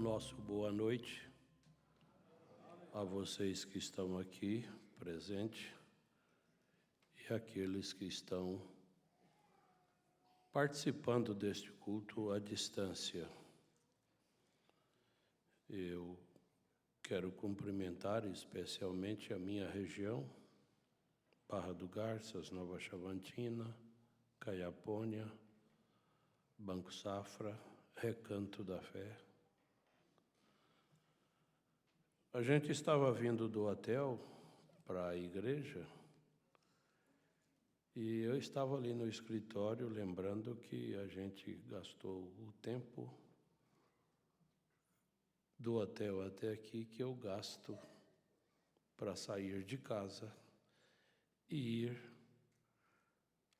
nosso boa noite a vocês que estão aqui presentes e aqueles que estão participando deste culto à distância. Eu quero cumprimentar especialmente a minha região, Barra do Garças, Nova Chavantina, Caiapônia, Banco Safra, Recanto da Fé. A gente estava vindo do hotel para a igreja e eu estava ali no escritório lembrando que a gente gastou o tempo do hotel até aqui que eu gasto para sair de casa e ir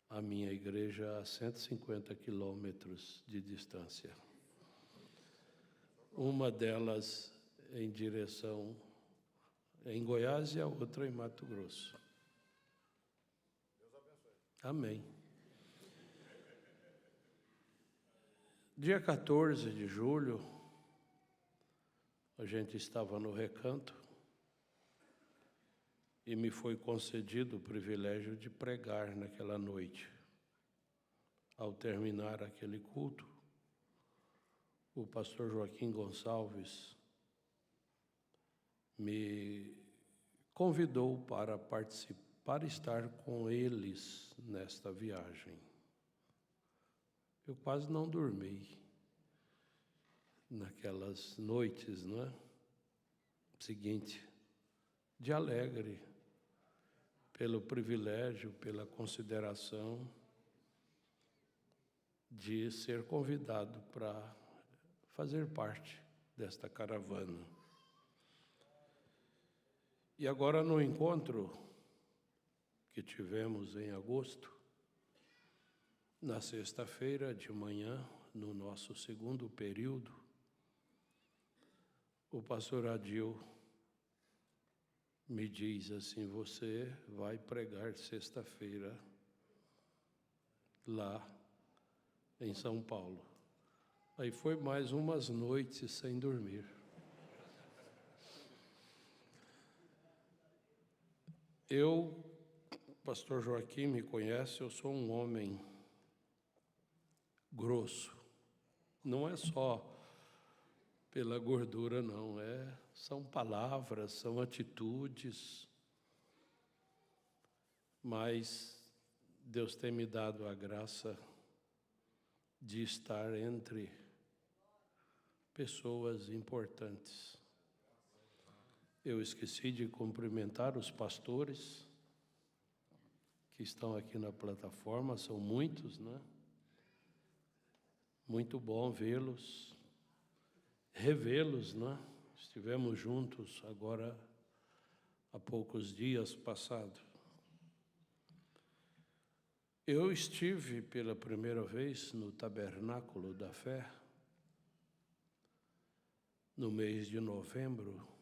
à minha igreja a 150 quilômetros de distância. Uma delas em direção em Goiás e a outra em Mato Grosso. Deus abençoe. Amém. Dia 14 de julho, a gente estava no Recanto e me foi concedido o privilégio de pregar naquela noite. Ao terminar aquele culto, o pastor Joaquim Gonçalves me convidou para participar, estar com eles nesta viagem. Eu quase não dormi naquelas noites, não é? Seguinte, de alegre, pelo privilégio, pela consideração de ser convidado para fazer parte desta caravana. E agora, no encontro que tivemos em agosto, na sexta-feira de manhã, no nosso segundo período, o pastor Adil me diz assim: você vai pregar sexta-feira lá em São Paulo. Aí foi mais umas noites sem dormir. O pastor Joaquim me conhece, eu sou um homem grosso. Não é só pela gordura, não. São palavras, são atitudes. Mas Deus tem me dado a graça de estar entre pessoas importantes. Eu esqueci de cumprimentar os pastores que estão aqui na plataforma, são muitos, né? Muito bom vê-los, revê-los, né? Estivemos juntos agora há poucos dias passados. Eu estive pela primeira vez no Tabernáculo da Fé, no mês de novembro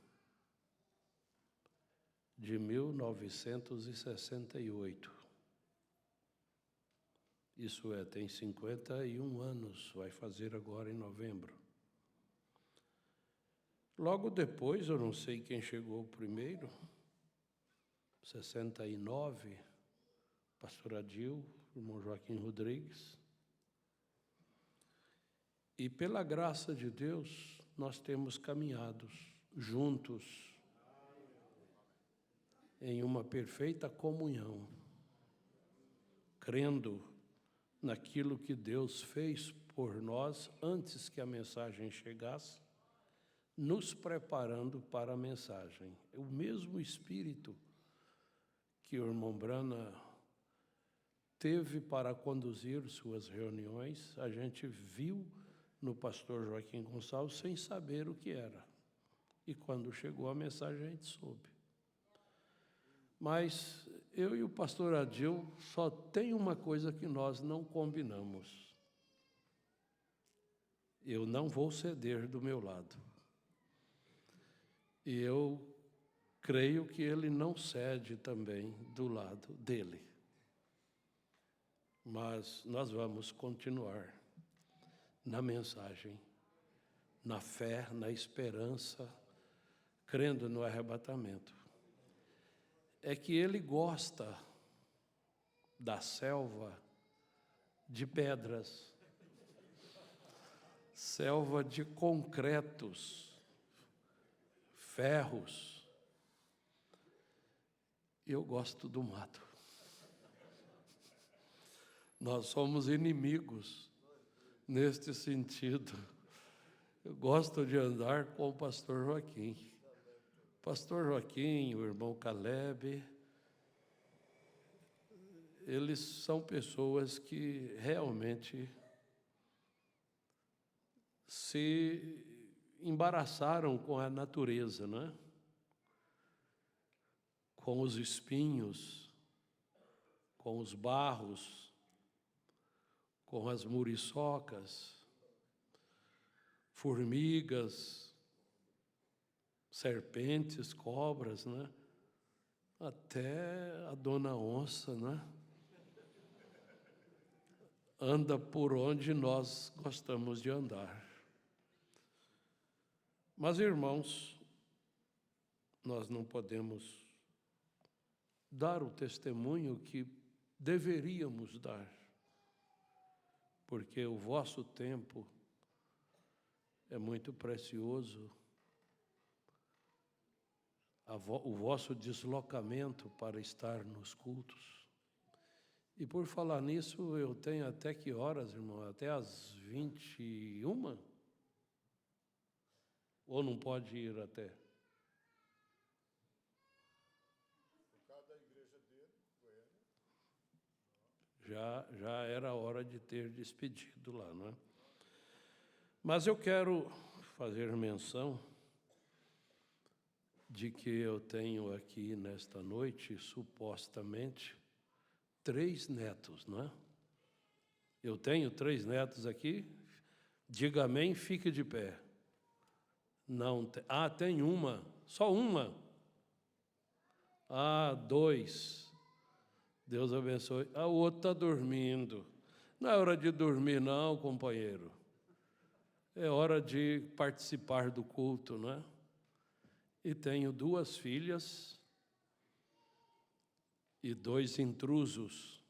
de 1968. Isso tem 51 anos, vai fazer agora em novembro. Logo depois, eu não sei quem chegou primeiro, 69, pastor Adil, irmão Joaquim Rodrigues. E pela graça de Deus, nós temos caminhado juntos em uma perfeita comunhão, crendo naquilo que Deus fez por nós antes que a mensagem chegasse, nos preparando para a mensagem. O mesmo Espírito que o irmão Brana teve para conduzir suas reuniões, a gente viu no pastor Joaquim Gonçalves sem saber o que era. E quando chegou a mensagem, a gente soube. Mas eu e o pastor Adil só tem uma coisa que nós não combinamos. Eu não vou ceder do meu lado. E eu creio que ele não cede também do lado dele. Mas nós vamos continuar na mensagem, na fé, na esperança, crendo no arrebatamento. É que ele gosta da selva de pedras, selva de concretos, ferros. Eu gosto do mato. Nós somos inimigos neste sentido. Eu gosto de andar com o pastor Joaquim. Pastor Joaquim, o irmão Caleb, eles são pessoas que realmente se embaraçaram com a natureza, né? Com os espinhos, com os barros, com as muriçocas, formigas, serpentes, cobras, né? Até a dona onça, né? Anda por onde nós gostamos de andar. Mas, irmãos, nós não podemos dar o testemunho que deveríamos dar, porque o vosso tempo é muito precioso, o vosso deslocamento para estar nos cultos. E por falar nisso, eu tenho até que horas, irmão? Até às 21? Ou não pode ir até? Cada igreja dele, Já era hora de ter despedido lá, não é? Mas eu quero fazer menção de que eu tenho aqui nesta noite, supostamente, 3 netos, não é? Eu tenho 3 netos aqui. Diga amém, fique de pé. Não, tem uma, só uma. 2. Deus abençoe. O outro está dormindo. Não é hora de dormir, não, companheiro. É hora de participar do culto, não é? E tenho 2 filhas e 2 intrusos.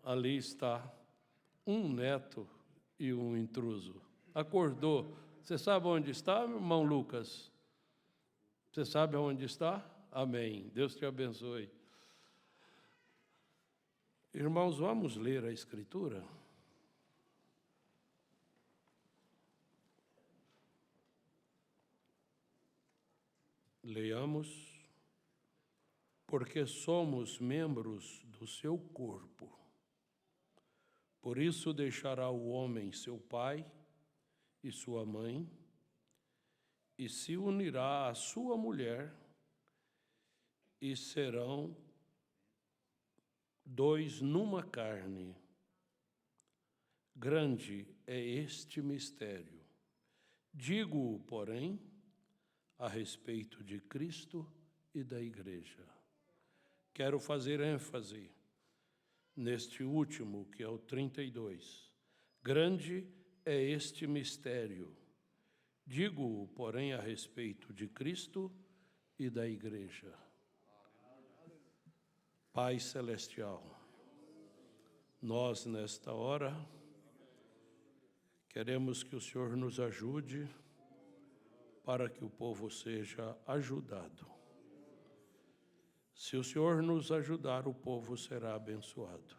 Ali está um neto e um intruso. Acordou. Você sabe onde está, meu irmão Lucas? Você sabe onde está? Amém. Deus te abençoe. Irmãos, vamos ler a Escritura? Leiamos. Porque somos membros do seu corpo. Por isso deixará o homem seu pai e sua mãe, e se unirá à sua mulher, e serão 2 numa carne. Grande é este mistério. Digo-o, porém, a respeito de Cristo e da Igreja. Quero fazer ênfase neste último, que é o 32. Grande é este mistério. Digo-o, porém, a respeito de Cristo e da Igreja. Pai Celestial, nós, nesta hora, queremos que o Senhor nos ajude para que o povo seja ajudado. Se o Senhor nos ajudar, o povo será abençoado.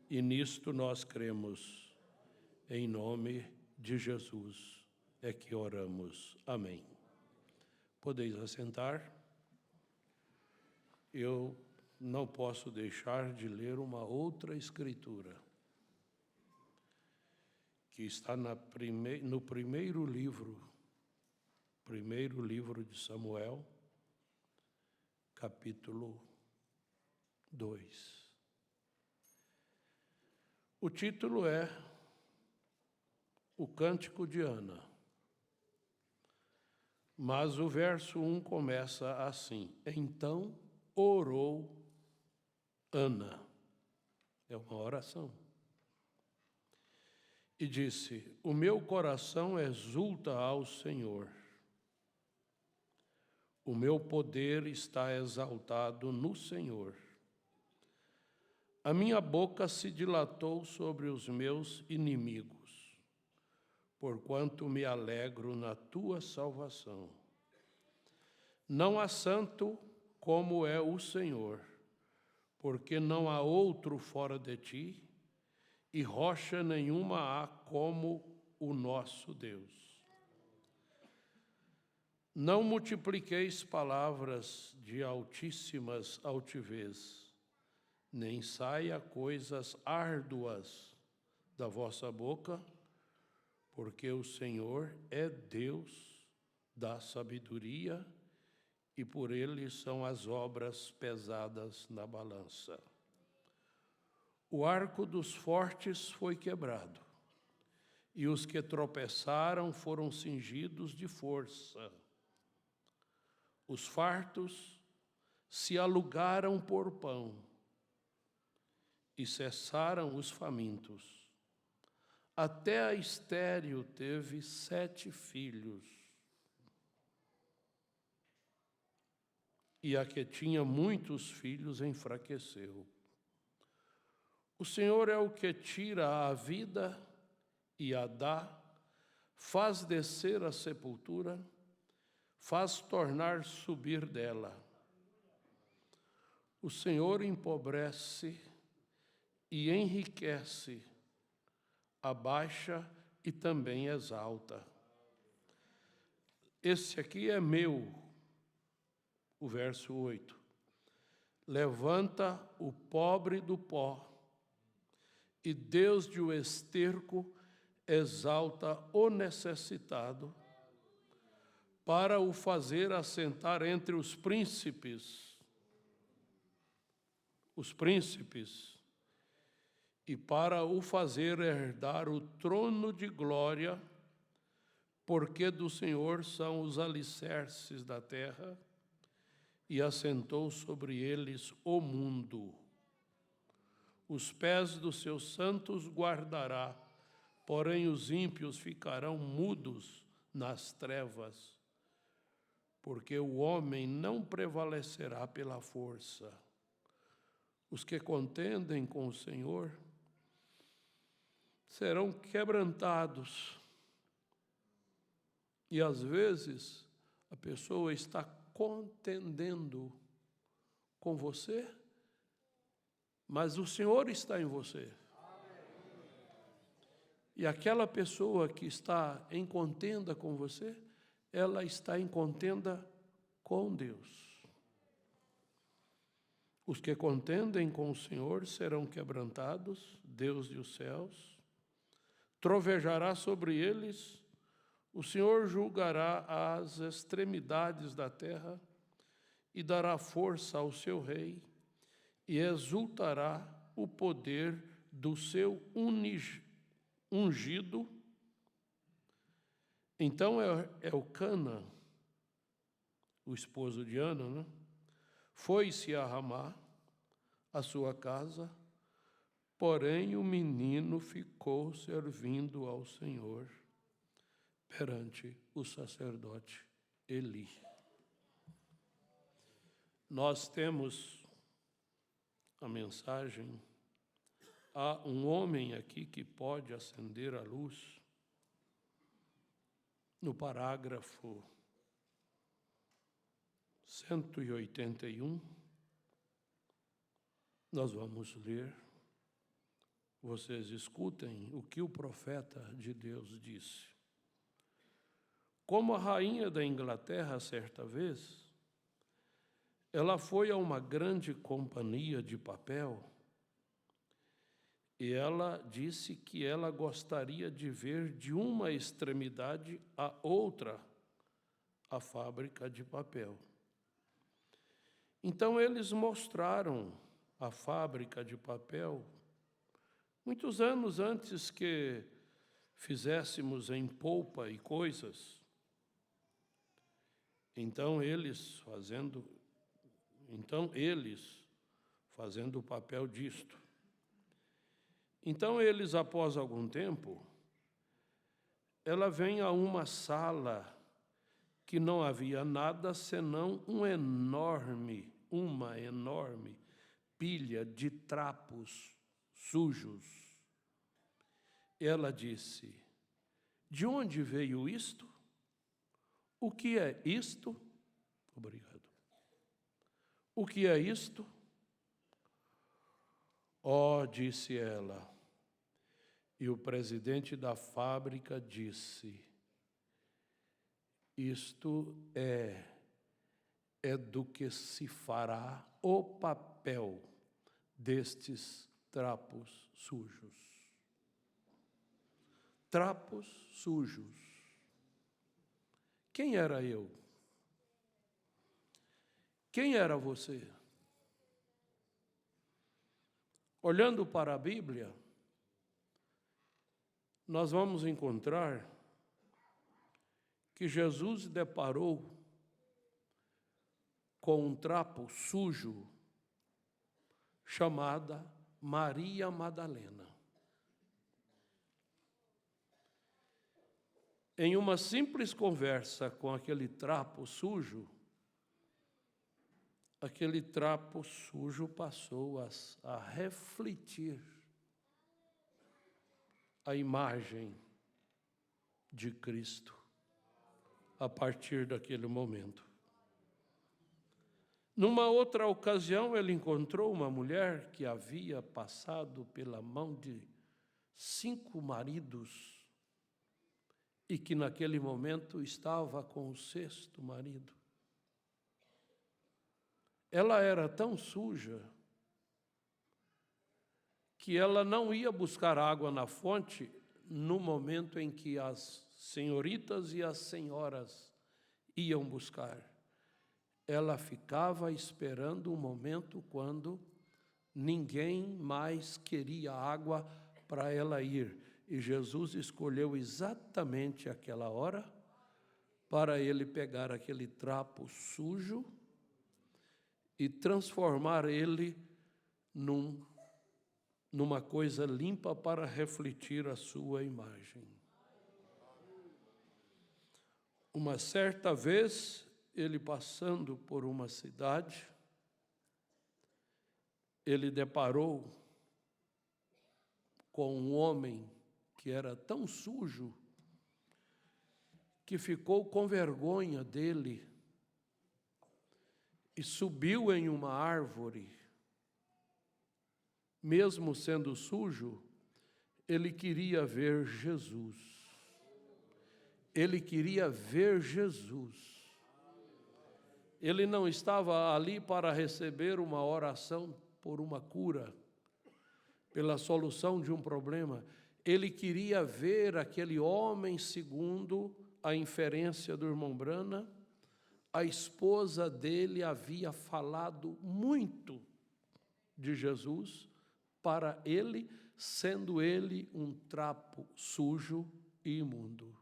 E nisto nós cremos, em nome de Jesus é que oramos. Amém. Podeis assentar. Eu não posso deixar de ler uma outra escritura, que está no primeiro livro de Samuel, capítulo 2. O título é O Cântico de Ana. Mas o verso 1 começa assim: Então orou Ana. É uma oração. E disse: o meu coração exulta ao Senhor. O meu poder está exaltado no Senhor. A minha boca se dilatou sobre os meus inimigos, porquanto me alegro na tua salvação. Não há santo como é o Senhor, porque não há outro fora de ti, e rocha nenhuma há como o nosso Deus. Não multipliqueis palavras de altíssimas altivez, nem saia coisas árduas da vossa boca, porque o Senhor é Deus da sabedoria, e por ele são as obras pesadas na balança. O arco dos fortes foi quebrado, e os que tropeçaram foram cingidos de força. Os fartos se alugaram por pão, e cessaram os famintos. Até a estéril teve 7 filhos, e a que tinha muitos filhos enfraqueceu. O Senhor é o que tira a vida e a dá, faz descer a sepultura, faz tornar subir dela. O Senhor empobrece e enriquece, abaixa e também exalta. Esse aqui é meu, o verso 8. Levanta o pobre do pó, e desde o esterco exalta o necessitado, para o fazer assentar entre os príncipes, e para o fazer herdar o trono de glória, porque do Senhor são os alicerces da terra, e assentou sobre eles o mundo. Os pés dos seus santos guardará, porém os ímpios ficarão mudos nas trevas, porque o homem não prevalecerá pela força. Os que contendem com o Senhor serão quebrantados. E às vezes a pessoa está contendendo com você, mas o Senhor está em você. E aquela pessoa que está em contenda com você, ela está em contenda com Deus. Os que contendem com o Senhor serão quebrantados, Deus dos céus, trovejará sobre eles, o Senhor julgará as extremidades da terra e dará força ao seu rei, e exultará o poder do seu ungido. Então Elcana, o esposo de Ana, né, foi-se a Ramá, a sua casa, porém o menino ficou servindo ao Senhor perante o sacerdote Eli. Nós temos a mensagem, há um homem aqui que pode acender a luz. No parágrafo 181, nós vamos ler. Vocês escutem o que o profeta de Deus disse. Como a rainha da Inglaterra, certa vez, ela foi a uma grande companhia de papel e ela disse que ela gostaria de ver de uma extremidade à outra a fábrica de papel. Então eles mostraram a fábrica de papel muitos anos antes que fizéssemos em polpa e coisas. Então eles fazendo o papel disto. Então, eles, após algum tempo, ela vem a uma sala que não havia nada senão uma enorme pilha de trapos sujos. Ela disse: de onde veio isto? O que é isto? Obrigado. O que é isto? Oh, disse ela. E o presidente da fábrica disse: isto é do que se fará o papel destes trapos sujos. Trapos sujos. Quem era eu? Quem era você? Olhando para a Bíblia, nós vamos encontrar que Jesus deparou com um trapo sujo chamada Maria Madalena. Em uma simples conversa com aquele trapo sujo, aquele trapo sujo passou a refletir a imagem de Cristo a partir daquele momento. Numa outra ocasião, ele encontrou uma mulher que havia passado pela mão de 5 maridos e que naquele momento estava com o 6º marido. Ela era tão suja que ela não ia buscar água na fonte no momento em que as senhoritas e as senhoras iam buscar. Ela ficava esperando um momento quando ninguém mais queria água para ela ir. E Jesus escolheu exatamente aquela hora para ele pegar aquele trapo sujo e transformar ele numa coisa limpa para refletir a sua imagem. Uma certa vez, ele passando por uma cidade, ele deparou com um homem que era tão sujo que ficou com vergonha dele e subiu em uma árvore. Mesmo sendo sujo, ele queria ver Jesus. Ele queria ver Jesus. Ele não estava ali para receber uma oração por uma cura, pela solução de um problema. Ele queria ver aquele homem, segundo a inferência do irmão Brana. A esposa dele havia falado muito de Jesus para ele, sendo ele um trapo sujo e imundo.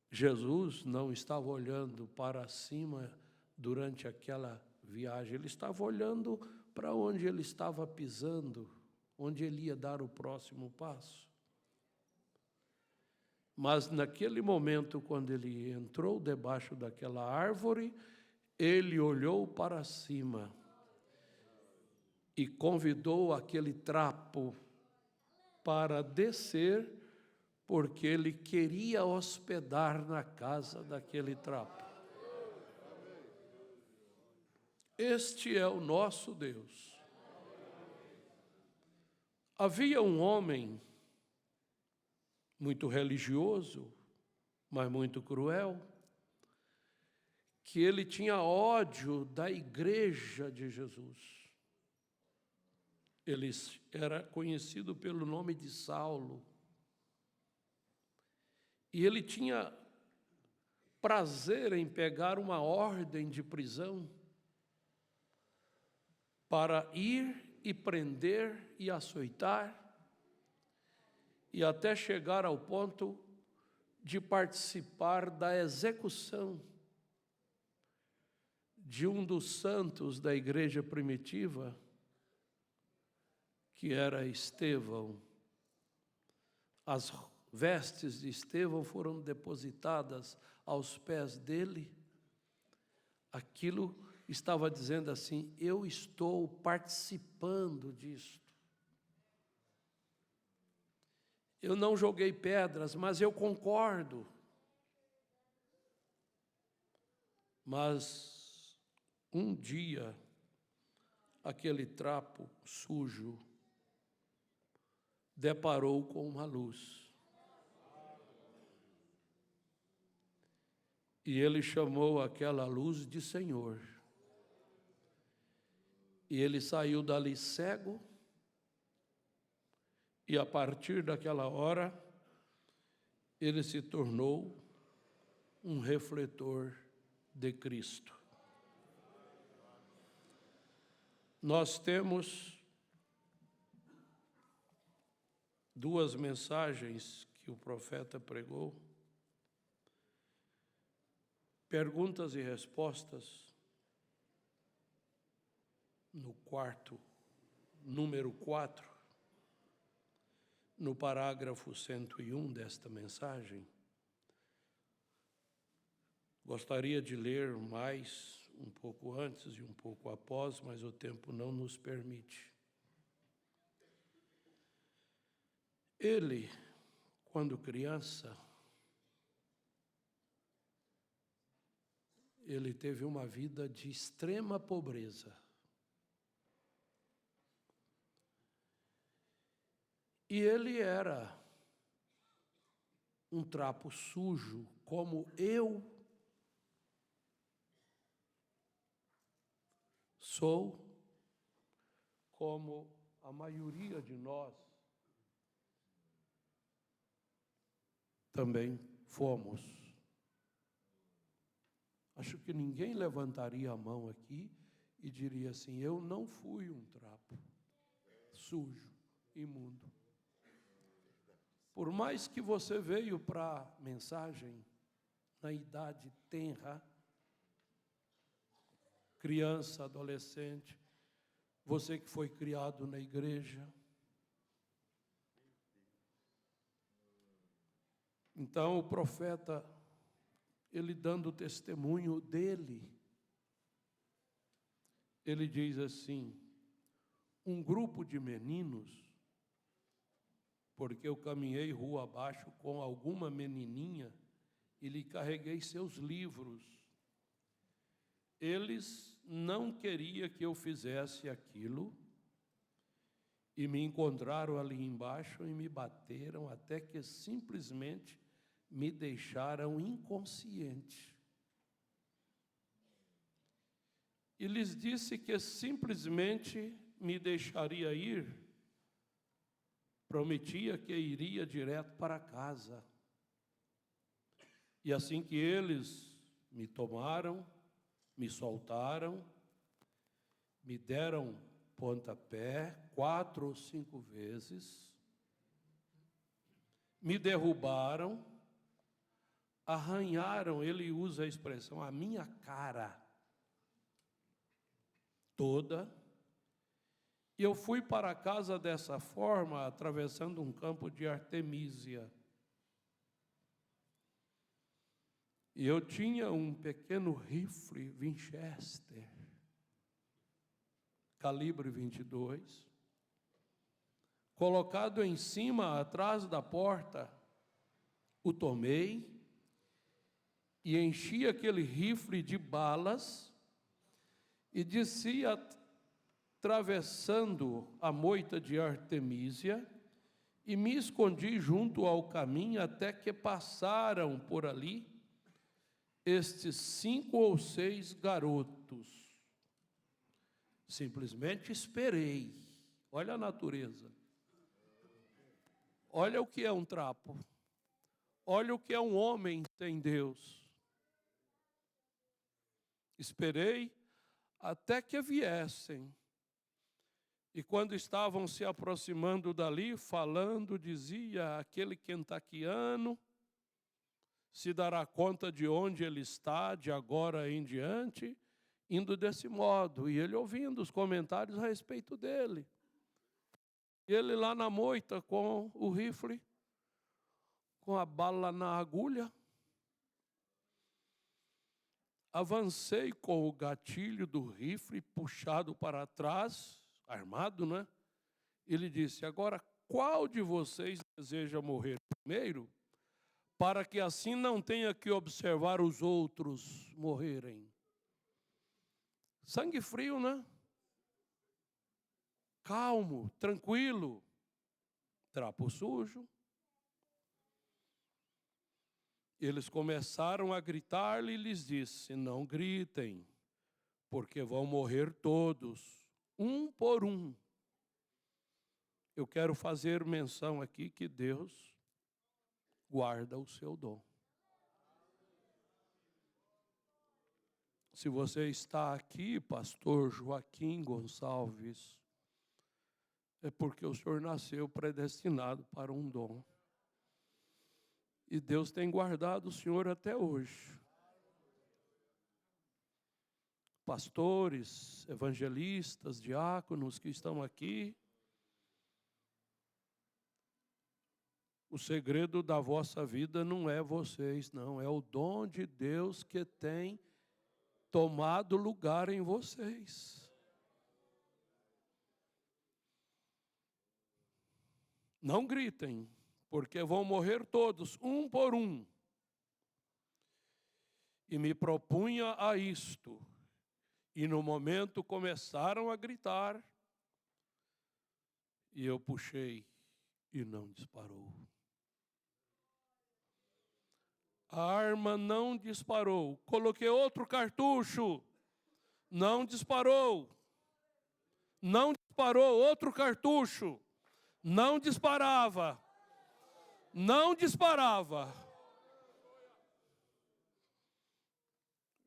Jesus não estava olhando para cima durante aquela viagem, ele estava olhando para onde ele estava pisando, onde ele ia dar o próximo passo. Mas naquele momento, quando ele entrou debaixo daquela árvore, ele olhou para cima e convidou aquele trapo para descer, porque ele queria hospedar na casa daquele trapo. Este é o nosso Deus. Havia um homem muito religioso, mas muito cruel, que ele tinha ódio da igreja de Jesus. Ele era conhecido pelo nome de Saulo. E ele tinha prazer em pegar uma ordem de prisão para ir e prender e açoitar, e até chegar ao ponto de participar da execução de um dos santos da igreja primitiva, que era Estevão. As vestes de Estevão foram depositadas aos pés dele. Aquilo estava dizendo assim: eu estou participando disto. Eu não joguei pedras, mas eu concordo. Mas um dia, aquele trapo sujo deparou com uma luz. E ele chamou aquela luz de Senhor. E ele saiu dali cego. E a partir daquela hora, ele se tornou um refletor de Cristo. Nós temos duas mensagens que o profeta pregou, perguntas e respostas, no número 4, no parágrafo 101 desta mensagem. Gostaria de ler mais um pouco antes e um pouco após, mas o tempo não nos permite. Ele, quando criança, ele teve uma vida de extrema pobreza. E ele era um trapo sujo, como eu sou, como a maioria de nós também fomos. Acho que ninguém levantaria a mão aqui e diria assim: eu não fui um trapo sujo, imundo. Por mais que você veio para a mensagem na idade tenra, criança, adolescente, você que foi criado na igreja. Então o profeta, ele dando testemunho dele, ele diz assim: um grupo de meninos, porque eu caminhei rua abaixo com alguma menininha e lhe carreguei seus livros. Eles não queriam que eu fizesse aquilo e me encontraram ali embaixo e me bateram até que simplesmente me deixaram inconsciente. E lhes disse que simplesmente me deixaria ir. Prometia que iria direto para casa. E assim que eles me tomaram, me soltaram, me deram pontapé 4 ou 5 vezes, me derrubaram, arranharam, ele usa a expressão, a minha cara toda. E eu fui para casa dessa forma, atravessando um campo de artemísia. E eu tinha um pequeno rifle Winchester, calibre 22, colocado em cima, atrás da porta. O tomei e enchi aquele rifle de balas e descia atravessando a moita de artemísia e me escondi junto ao caminho até que passaram por ali estes 5 ou 6 garotos. Simplesmente esperei. Olha a natureza. Olha o que é um trapo. Olha o que é um homem sem Deus. Esperei até que viessem. E quando estavam se aproximando dali, falando, dizia: aquele quentaquiano se dará conta de onde ele está, de agora em diante, indo desse modo, e ele ouvindo os comentários a respeito dele. E ele lá na moita com o rifle, com a bala na agulha. Avancei com o gatilho do rifle puxado para trás, armado, né? Ele disse: agora, qual de vocês deseja morrer primeiro, para que assim não tenha que observar os outros morrerem? Sangue frio, né? Calmo, tranquilo, trapo sujo. Eles começaram a gritar-lhe e lhes disse: não gritem, porque vão morrer todos, um por um. Eu quero fazer menção aqui que Deus guarda o seu dom. Se você está aqui, pastor Joaquim Gonçalves, é porque o senhor nasceu predestinado para um dom. E Deus tem guardado o senhor até hoje. Pastores, evangelistas, diáconos que estão aqui, o segredo da vossa vida não é vocês, não. É o dom de Deus que tem tomado lugar em vocês. Não gritem, porque vão morrer todos, um por um. E me propunha a isto. E no momento começaram a gritar. E eu puxei e não disparou. A arma não disparou. Coloquei outro cartucho. Não disparou. Não disparou. Outro cartucho. Não disparava. Não disparava.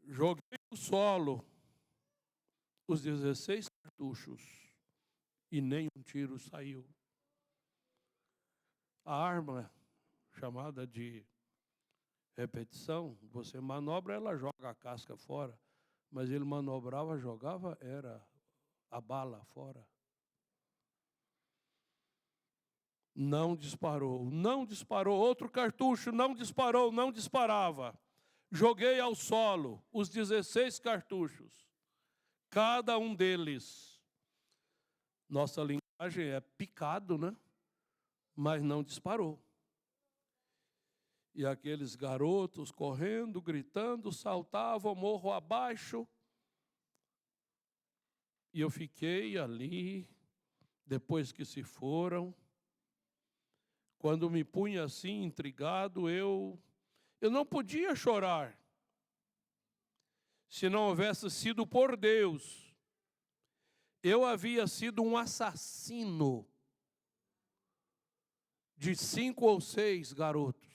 Joguei no solo os 16 cartuchos e nenhum tiro saiu. A arma, chamada de repetição, você manobra, ela joga a casca fora, mas ele manobrava, jogava, era a bala fora. Não disparou, não disparou. Outro cartucho, não disparou, não disparava. Joguei ao solo os 16 cartuchos, cada um deles. Nossa linguagem é picado, né? Mas não disparou. E aqueles garotos correndo, gritando, saltavam morro abaixo. E eu fiquei ali, depois que se foram. Quando me punha assim, intrigado, eu não podia chorar. Se não houvesse sido por Deus, eu havia sido um assassino de 5 ou 6 garotos.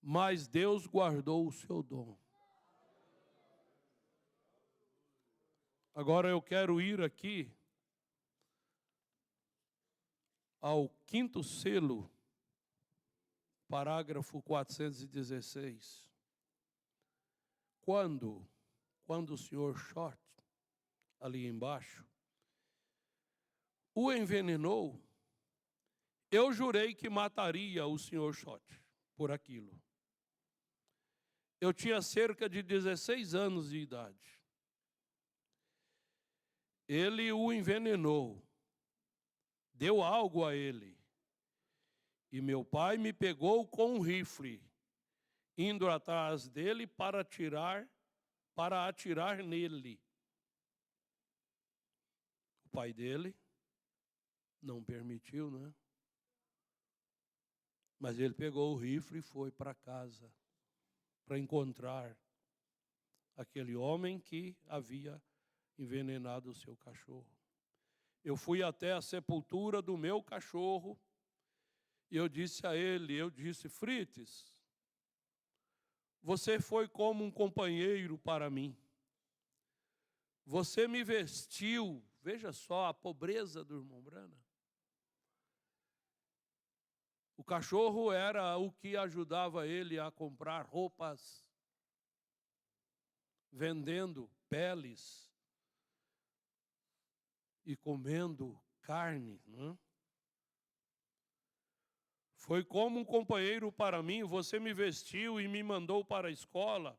Mas Deus guardou o seu dom. Agora eu quero ir aqui ao 5º selo, parágrafo 416. Quando o senhor Short, ali embaixo, o envenenou, eu jurei que mataria o senhor Short por aquilo. Eu tinha cerca de 16 anos de idade. Ele o envenenou, deu algo a ele. E meu pai me pegou com um rifle, indo atrás dele para atirar nele. O pai dele não permitiu, né? Mas ele pegou o rifle e foi para casa para encontrar aquele homem que havia envenenado o seu cachorro. Eu fui até a sepultura do meu cachorro e eu disse a ele, Frites, você foi como um companheiro para mim. Você me vestiu, veja só a pobreza do irmão Brana. O cachorro era o que ajudava ele a comprar roupas, vendendo peles e comendo carne, não é? Foi como um companheiro para mim, você me vestiu e me mandou para a escola.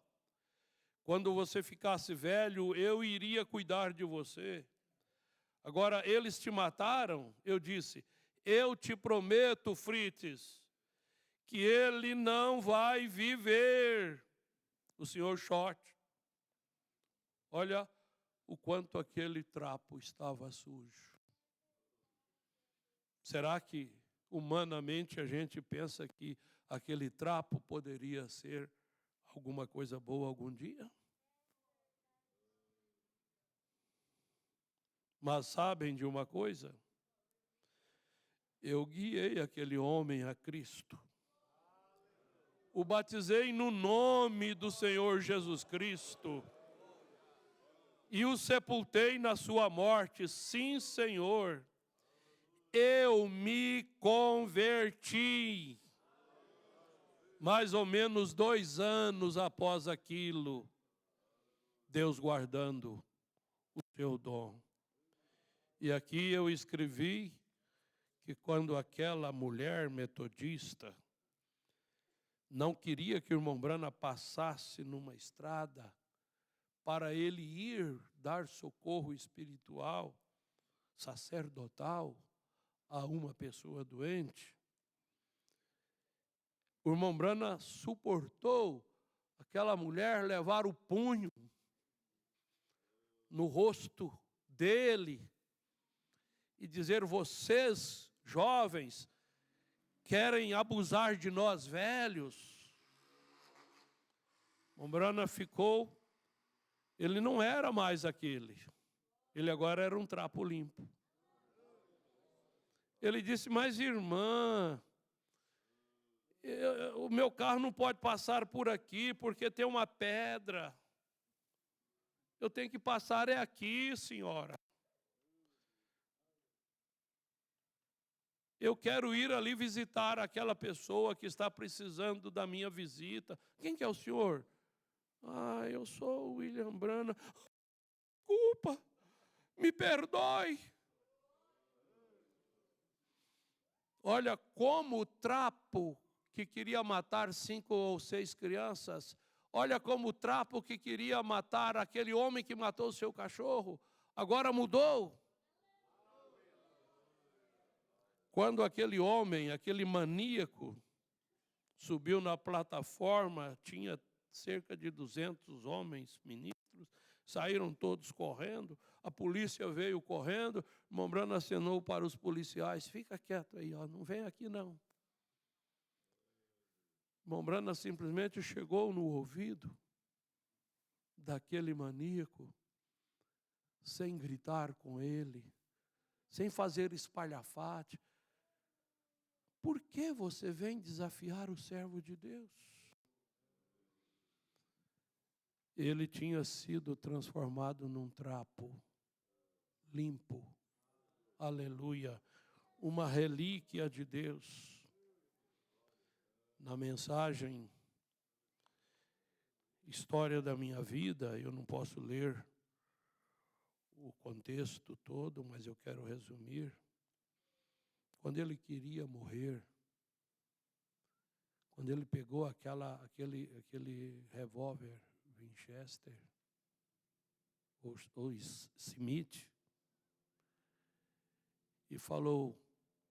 Quando você ficasse velho, eu iria cuidar de você. Agora, eles te mataram, eu disse, eu te prometo, Frites, que ele não vai viver. O senhor Short, olha o quanto aquele trapo estava sujo. Será que humanamente a gente pensa que aquele trapo poderia ser alguma coisa boa algum dia? Mas sabem de uma coisa? Eu guiei aquele homem a Cristo. O batizei no nome do Senhor Jesus Cristo. E o sepultei na sua morte. Sim, Senhor. Eu me converti. Mais ou menos 2 anos após aquilo, Deus guardando o seu dom. E aqui eu escrevi que quando aquela mulher metodista não queria que o irmão Brana passasse numa estrada para ele ir dar socorro espiritual, sacerdotal, a uma pessoa doente, o irmão Brana suportou aquela mulher levar o punho no rosto dele e dizer: vocês, jovens, querem abusar de nós velhos. O irmão Brana ficou, ele não era mais aquele, ele agora era um trapo limpo. Ele disse: mas irmã, o meu carro não pode passar por aqui porque tem uma pedra. Eu tenho que passar é aqui, senhora. Eu quero ir ali visitar aquela pessoa que está precisando da minha visita. Quem que é o senhor? Ah, eu sou o William Brana. Desculpa, me perdoe. Olha como o trapo que queria matar 5 ou 6 crianças, olha como o trapo que queria matar aquele homem que matou o seu cachorro, agora mudou. Quando aquele homem, aquele maníaco, subiu na plataforma, tinha cerca de 200 homens, ministros, saíram todos correndo, a polícia veio correndo, o irmão Brana acenou para os policiais: fica quieto aí, ó, não vem aqui não. O irmão Brana simplesmente chegou no ouvido daquele maníaco, sem gritar com ele, sem fazer espalhafate: por que você vem desafiar o servo de Deus? Ele tinha sido transformado num trapo limpo, aleluia, uma relíquia de Deus. Na mensagem História da Minha Vida, eu não posso ler o contexto todo, mas eu quero resumir. Quando ele queria morrer, quando ele pegou aquele revólver Winchester, ou Smith, e falou,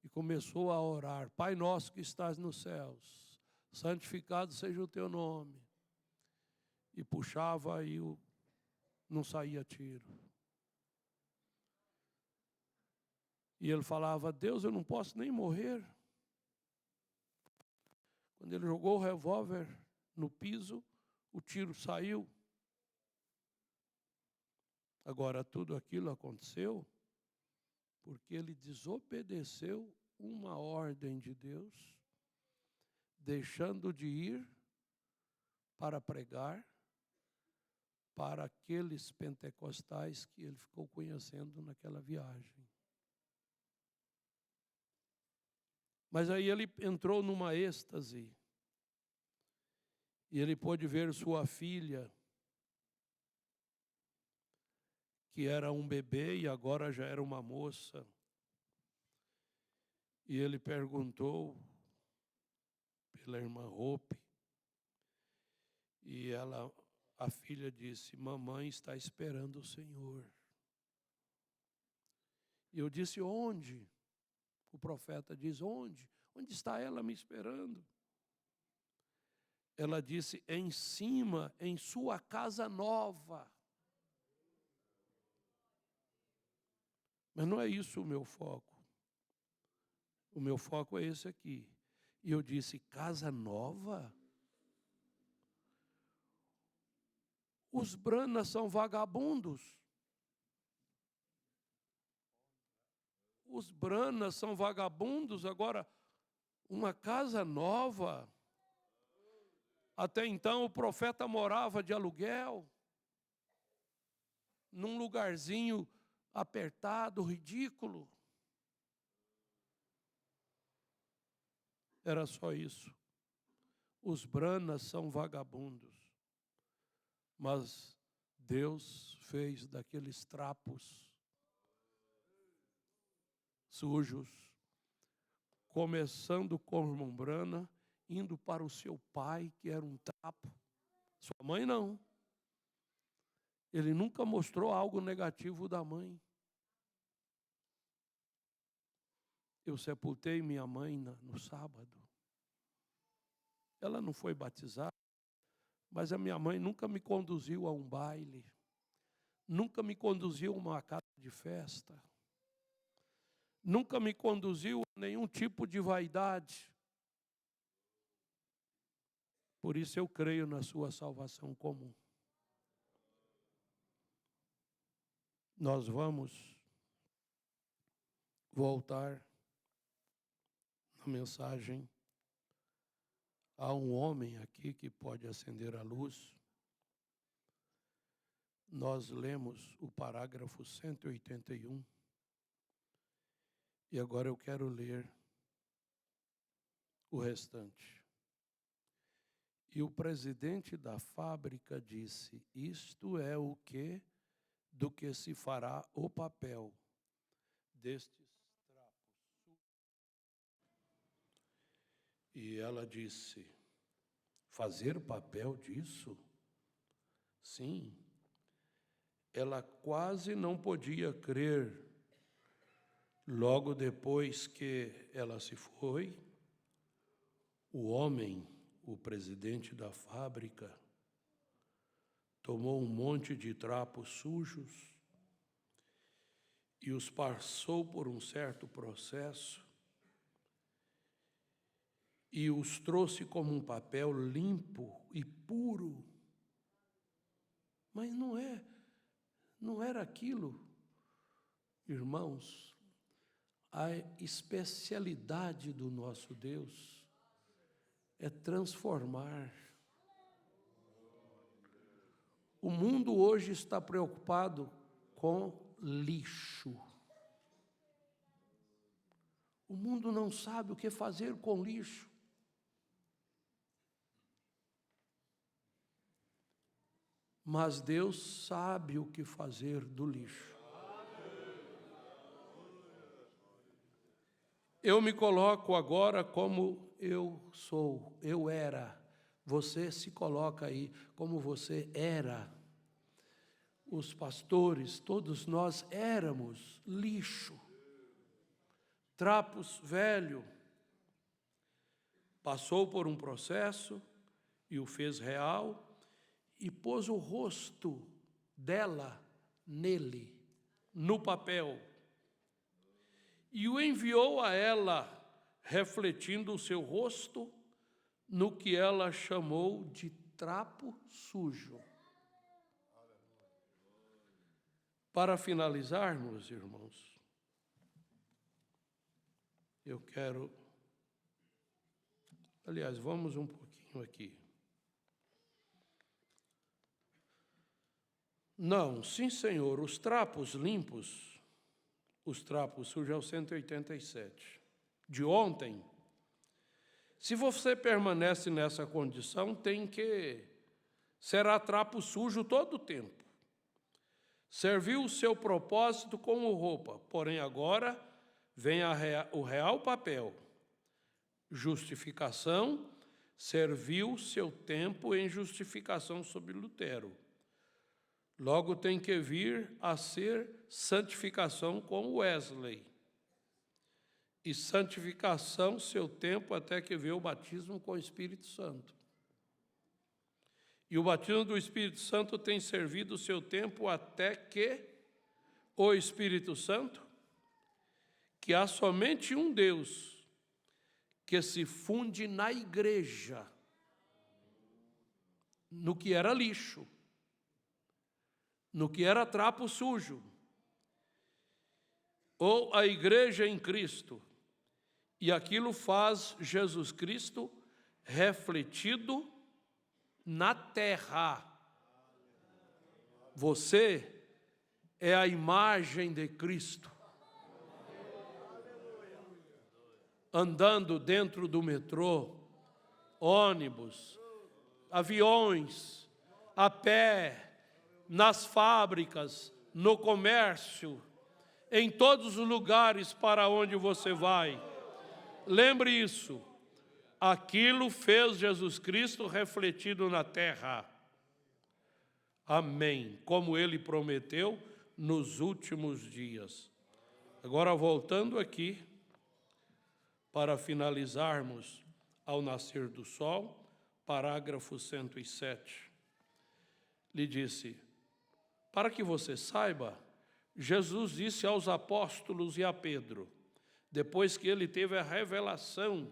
e começou a orar: Pai nosso que estás nos céus, santificado seja o teu nome. E puxava e não saía tiro. E ele falava: Deus, eu não posso nem morrer. Quando ele jogou o revólver no piso, o tiro saiu. Agora, tudo aquilo aconteceu porque ele desobedeceu uma ordem de Deus, deixando de ir para pregar para aqueles pentecostais que ele ficou conhecendo naquela viagem. Mas aí ele entrou numa êxtase, e ele pôde ver sua filha que era um bebê e agora já era uma moça. E ele perguntou pela irmã Hope, e a filha disse: mamãe está esperando o Senhor. E eu disse: onde? O profeta diz: onde? Onde está ela me esperando? Ela disse: em cima, em sua casa nova. Mas não é isso o meu foco. O meu foco é esse aqui. E eu disse: casa nova? Os Branas são vagabundos. Os Branas são vagabundos, agora uma casa nova. Até então o profeta morava de aluguel, num lugarzinho apertado, ridículo. Era só isso. Os Branas são vagabundos. Mas Deus fez daqueles trapos sujos, começando com o irmão Brana, indo para o seu pai, que era um trapo. Sua mãe não. Ele nunca mostrou algo negativo da mãe. Eu sepultei minha mãe no sábado. Ela não foi batizada, mas a minha mãe nunca me conduziu a um baile, nunca me conduziu a uma casa de festa, nunca me conduziu a nenhum tipo de vaidade. Por isso eu creio na sua salvação comum. Nós vamos voltar na mensagem. Há um homem aqui que pode acender a luz. Nós lemos o parágrafo 181. E agora eu quero ler o restante. E o presidente da fábrica disse: isto é o que do que se fará o papel destes trapos. E ela disse: fazer papel disso? Sim. Ela quase não podia crer. Logo depois que ela se foi, o homem, o presidente da fábrica, tomou um monte de trapos sujos e os passou por um certo processo e os trouxe como um papel limpo e puro. Mas não era aquilo. Irmãos, a especialidade do nosso Deus é transformar. O mundo hoje está preocupado com lixo. O mundo não sabe o que fazer com lixo. Mas Deus sabe o que fazer do lixo. Eu me coloco agora como eu sou, eu era. Você se coloca aí como você era. Os pastores, todos nós éramos lixo, trapos velho. Passou por um processo e o fez real e pôs o rosto dela nele, no papel. E o enviou a ela, refletindo o seu rosto no que ela chamou de trapo sujo. Para finalizarmos, irmãos, eu quero... Aliás, vamos um pouquinho aqui. Não, sim, Senhor, os trapos limpos, os trapos sujos é o 187. De ontem, se você permanece nessa condição, será trapo sujo todo o tempo. Serviu o seu propósito como roupa, porém agora vem o real papel. Justificação, serviu seu tempo em justificação sob Lutero. Logo tem que vir a ser santificação com Wesley. E santificação seu tempo até que veio o batismo com o Espírito Santo. E o batismo do Espírito Santo tem servido o seu tempo até que o Espírito Santo, que há somente um Deus, que se funde na igreja, no que era lixo, no que era trapo sujo, ou a igreja em Cristo, e aquilo faz Jesus Cristo refletido na terra. Você é a imagem de Cristo. Andando dentro do metrô, ônibus, aviões, a pé, nas fábricas, no comércio, em todos os lugares para onde você vai. Lembre isso, aquilo fez Jesus Cristo refletido na terra. Amém, como Ele prometeu nos últimos dias. Agora, voltando aqui, para finalizarmos ao nascer do sol, parágrafo 107. Lhe disse, para que você saiba, Jesus disse aos apóstolos e a Pedro, depois que ele teve a revelação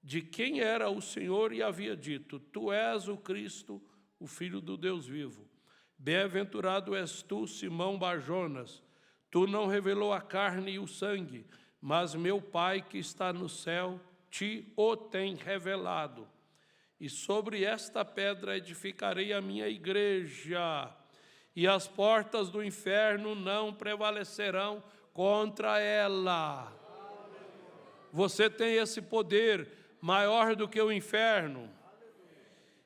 de quem era o Senhor e havia dito, tu és o Cristo, o Filho do Deus vivo. Bem-aventurado és tu, Simão Barjonas, tu não revelou a carne e o sangue, mas meu Pai que está no céu te o tem revelado. E sobre esta pedra edificarei a minha igreja, e as portas do inferno não prevalecerão contra ela. Você tem esse poder maior do que o inferno.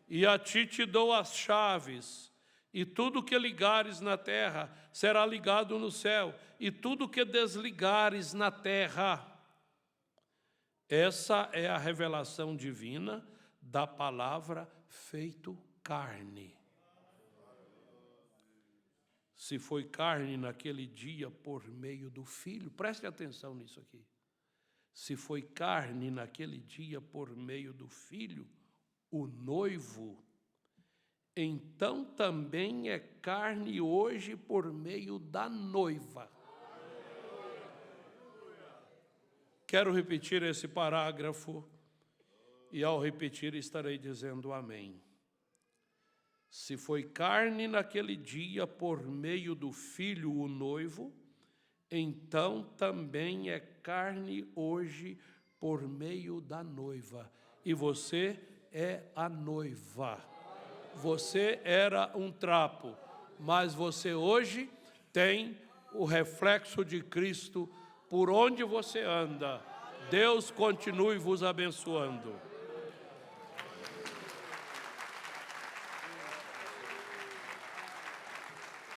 E a ti te dou as chaves, e tudo que ligares na terra será ligado no céu, e tudo que desligares na terra. Essa é a revelação divina da palavra feito carne. Se foi carne naquele dia por meio do Filho, preste atenção nisso aqui. Se foi carne naquele dia por meio do Filho, o noivo, então também é carne hoje por meio da noiva. Quero repetir esse parágrafo e ao repetir estarei dizendo amém. Se foi carne naquele dia por meio do Filho, o noivo, então também é carne hoje por meio da noiva. E você é a noiva. Você era um trapo, mas você hoje tem o reflexo de Cristo por onde você anda. Deus continue vos abençoando.